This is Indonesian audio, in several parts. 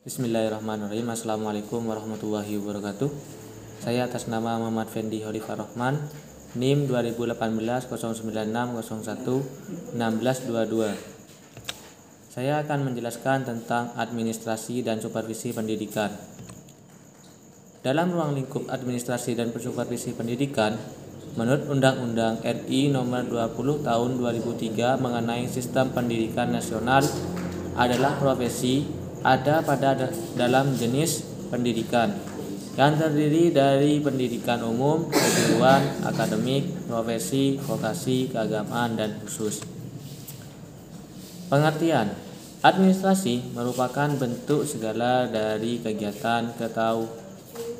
Bismillahirrahmanirrahim. Assalamualaikum warahmatullahi wabarakatuh. Saya atas nama Muhammad Fendi Khalifah Rahman, NIM 2018 096011622. Saya akan menjelaskan tentang administrasi dan supervisi pendidikan. Dalam ruang lingkup administrasi dan supervisi pendidikan, menurut Undang-Undang RI Nomor 20 Tahun 2003 mengenai Sistem Pendidikan Nasional adalah profesi ada pada dalam jenis pendidikan yang terdiri dari pendidikan umum, kejuruan, akademik, profesi, vokasi, keagamaan, dan khusus. Pengertian: administrasi merupakan bentuk segala dari kegiatan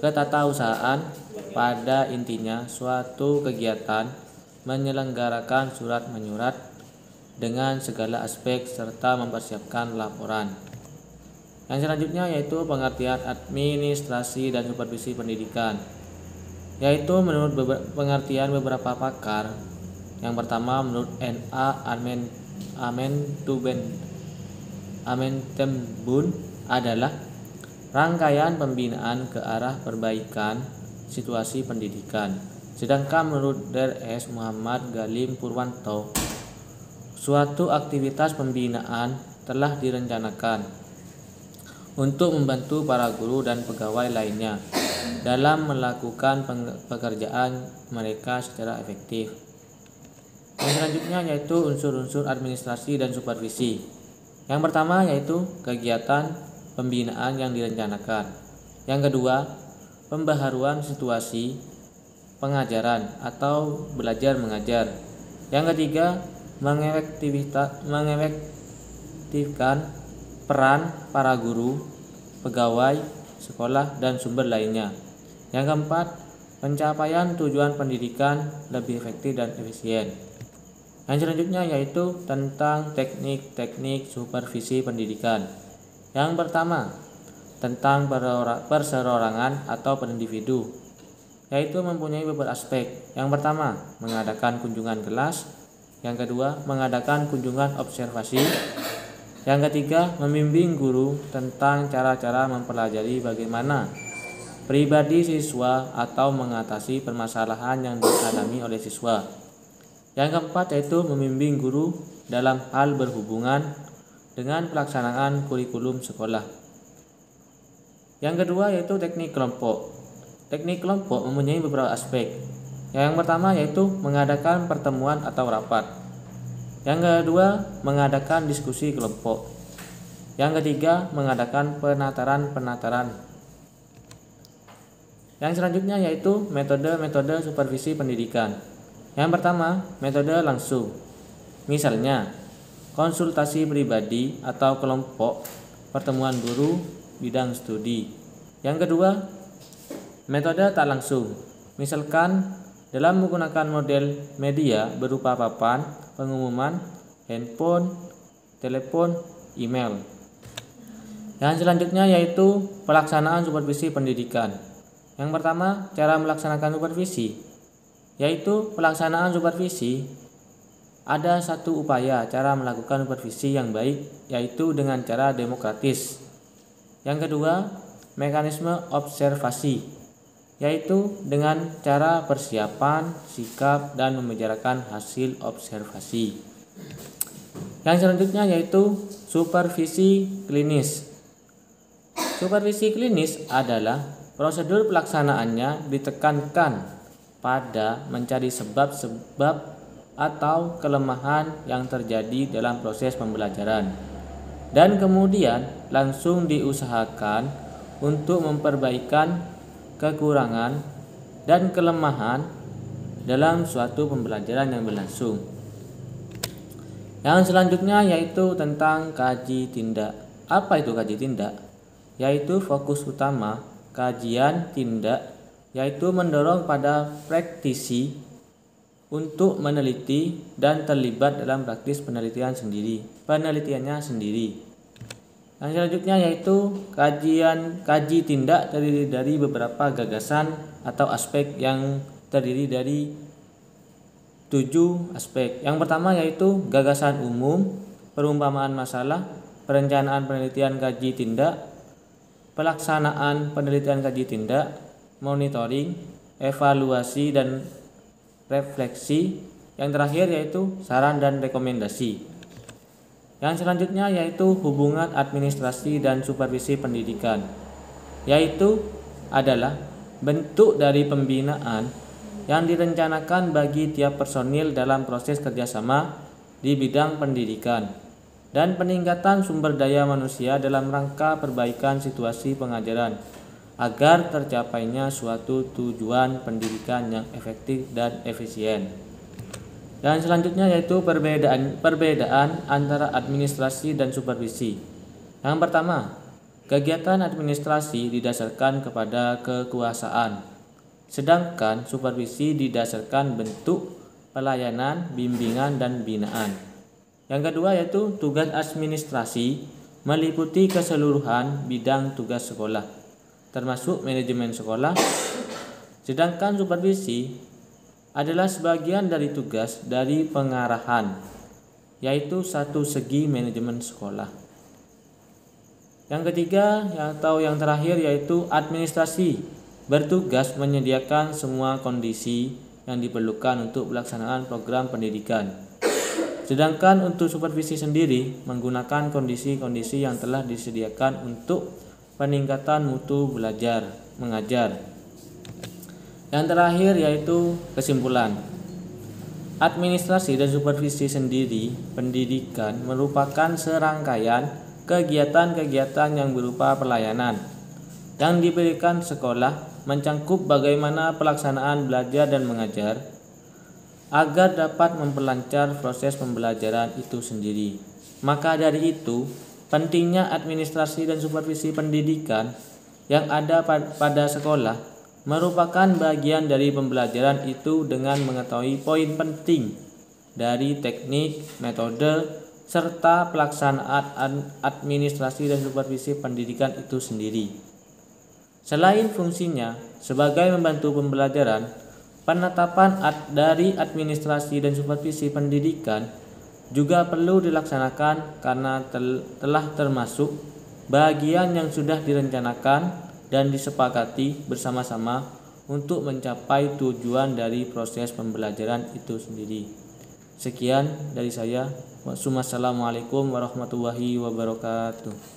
ketatausahaan. Pada intinya, suatu kegiatan menyelenggarakan surat menyurat dengan segala aspek serta mempersiapkan laporan. Yang selanjutnya yaitu pengertian administrasi dan supervisi pendidikan, yaitu menurut pengertian beberapa pakar. Yang pertama, menurut N.A. Amentemboon adalah rangkaian pembinaan ke arah perbaikan situasi pendidikan. Sedangkan menurut Dr.S. Muhammad Galim Purwanto, suatu aktivitas pembinaan telah direncanakan untuk membantu para guru dan pegawai lainnya dalam melakukan pekerjaan mereka secara efektif. Yang selanjutnya yaitu unsur-unsur administrasi dan supervisi. Yang pertama yaitu kegiatan pembinaan yang direncanakan. Yang kedua, pembaharuan situasi pengajaran atau belajar mengajar. Yang ketiga, mengefektifkan peran para guru, pegawai sekolah, dan sumber lainnya. Yang keempat, pencapaian tujuan pendidikan lebih efektif dan efisien. Yang selanjutnya yaitu tentang teknik-teknik supervisi pendidikan. Yang pertama, tentang perseorangan atau per individu, yaitu mempunyai beberapa aspek. Yang pertama, mengadakan kunjungan kelas. Yang kedua, mengadakan kunjungan observasi. Yang ketiga, membimbing guru tentang cara-cara mempelajari bagaimana pribadi siswa atau mengatasi permasalahan yang dialami oleh siswa. Yang keempat yaitu membimbing guru dalam hal berhubungan dengan pelaksanaan kurikulum sekolah. Yang kedua yaitu teknik kelompok. Teknik kelompok mempunyai beberapa aspek. Yang pertama yaitu mengadakan pertemuan atau rapat. Yang kedua, mengadakan diskusi kelompok. Yang ketiga, mengadakan penataran. Yang selanjutnya yaitu metode-metode supervisi pendidikan. Yang pertama, metode langsung. Misalnya, konsultasi pribadi atau kelompok, pertemuan guru, bidang studi. Yang kedua, metode tak langsung. Misalkan dalam menggunakan model media berupa papan, pengumuman, handphone, telepon, email. Yang selanjutnya yaitu pelaksanaan supervisi pendidikan. Yang pertama, cara melaksanakan supervisi, yaitu pelaksanaan supervisi ada satu upaya cara melakukan supervisi yang baik, yaitu dengan cara demokratis. Yang kedua, mekanisme observasi, yaitu dengan cara persiapan, sikap, dan membicarakan hasil observasi. Yang selanjutnya yaitu supervisi klinis. Supervisi klinis adalah prosedur pelaksanaannya ditekankan pada mencari sebab-sebab atau kelemahan yang terjadi dalam proses pembelajaran dan kemudian langsung diusahakan untuk memperbaikan kekurangan dan kelemahan dalam suatu pembelajaran yang berlangsung. Yang selanjutnya yaitu tentang kaji tindak. Apa itu kaji tindak? Yaitu fokus utama kajian tindak yaitu mendorong pada praktisi untuk meneliti dan terlibat dalam praktis penelitiannya sendiri. Yang selanjutnya yaitu kaji tindak terdiri dari beberapa gagasan atau aspek yang terdiri dari 7 aspek. Yang pertama yaitu gagasan umum, perumpamaan masalah, perencanaan penelitian kaji tindak, pelaksanaan penelitian kaji tindak, monitoring, evaluasi dan refleksi. Yang terakhir yaitu saran dan rekomendasi. Yang selanjutnya yaitu hubungan administrasi dan supervisi pendidikan, yaitu adalah bentuk dari pembinaan yang direncanakan bagi tiap personil dalam proses kerjasama di bidang pendidikan dan peningkatan sumber daya manusia dalam rangka perbaikan situasi pengajaran agar tercapainya suatu tujuan pendidikan yang efektif dan efisien. Dan selanjutnya yaitu perbedaan antara administrasi dan supervisi. Yang pertama, kegiatan administrasi didasarkan kepada kekuasaan, sedangkan supervisi didasarkan bentuk pelayanan, bimbingan, dan binaan. Yang kedua yaitu tugas administrasi meliputi keseluruhan bidang tugas sekolah, termasuk manajemen sekolah, sedangkan supervisi adalah sebagian dari tugas dari pengarahan, yaitu satu segi manajemen sekolah. Yang ketiga atau yang terakhir yaitu administrasi bertugas menyediakan semua kondisi yang diperlukan untuk pelaksanaan program pendidikan. Sedangkan untuk supervisi sendiri menggunakan kondisi-kondisi yang telah disediakan untuk peningkatan mutu belajar mengajar. Yang terakhir yaitu kesimpulan. Administrasi dan supervisi sendiri pendidikan merupakan serangkaian kegiatan-kegiatan yang berupa pelayanan yang diberikan sekolah, mencangkup bagaimana pelaksanaan belajar dan mengajar agar dapat memperlancar proses pembelajaran itu sendiri. Maka dari itu, pentingnya administrasi dan supervisi pendidikan yang ada pada sekolah merupakan bagian dari pembelajaran itu dengan mengetahui poin penting dari teknik, metode, serta pelaksanaan administrasi dan supervisi pendidikan itu sendiri. Selain fungsinya sebagai membantu pembelajaran, penetapan dari administrasi dan supervisi pendidikan juga perlu dilaksanakan karena telah termasuk bagian yang sudah direncanakan dan disepakati bersama-sama untuk mencapai tujuan dari proses pembelajaran itu sendiri. Sekian dari saya. Wassalamualaikum warahmatullahi wabarakatuh.